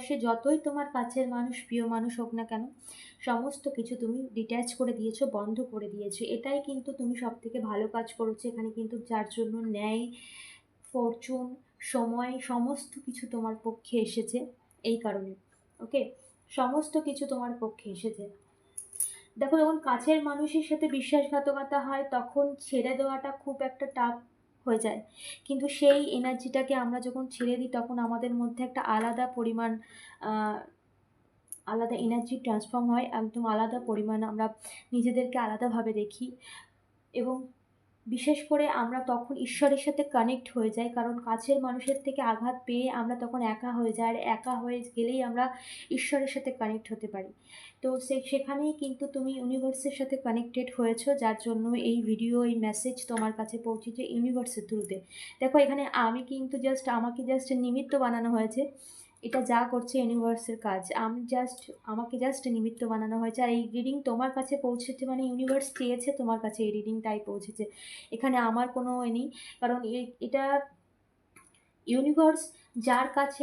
সে যতই তোমার কাছের মানুষ, প্রিয় মানুষ হোক না কেন, সমস্ত কিছু তুমি ডিট্যাচ করে দিয়েছো, বন্ধ করে দিয়েছো। এটাই কিন্তু তুমি সবথেকে ভালো কাজ করেছো। এখানে কিন্তু যার জন্য ন্যায়, ফরচুন, সময় সমস্ত কিছু তোমার পক্ষে এসেছে এই কারণে। ওকে, সমস্ত কিছু তোমার পক্ষে এসেছে। দেখো, যখন কাছের মানুষের সাথে বিশ্বাসঘাতকতা হয় তখন ছেড়ে দেওয়াটা খুব একটা টাফ হয়ে যায়, কিন্তু সেই এনার্জিটাকে আমরা যখন ছেড়ে দিই তখন আমাদের মধ্যে একটা আলাদা পরিমাণ, আলাদা এনার্জি ট্রান্সফর্ম হয়, একদম আলাদা পরিমাণ আমরা নিজেদেরকে আলাদাভাবে দেখি। এবং বিশেষ করে আমরা তখন ঈশ্বরের সাথে কানেক্ট হয়ে যাই, কারণ কাছের মানুষের থেকে আঘাত পেয়ে আমরা তখন একা হয়ে যাই, আর একা হয়ে গেলেই আমরা ঈশ্বরের সাথে কানেক্ট হতে পারি। তো সেখানেই কিন্তু তুমি ইউনিভার্সের সাথে কানেক্টেড হয়েছো, যার জন্য এই ভিডিও, এই মেসেজ তোমার কাছে পৌঁছেছে ইউনিভার্সের থ্রুতে। দেখো, এখানে আমি কিন্তু আমাকে জাস্ট নিমিত্ত বানানো হয়েছে। এটা যা করছে ইউনিভার্সের কাজ, আমাকে জাস্ট নিমিত্ত বানানো হয়েছে। আর এই রিডিং তোমার কাছে পৌঁছেছে মানে ইউনিভার্স চেয়েছে তোমার কাছে এই রিডিং, তাই পৌঁছেছে। এখানে আমার কোনো নেই, কারণ এটা ইউনিভার্স যার কাছে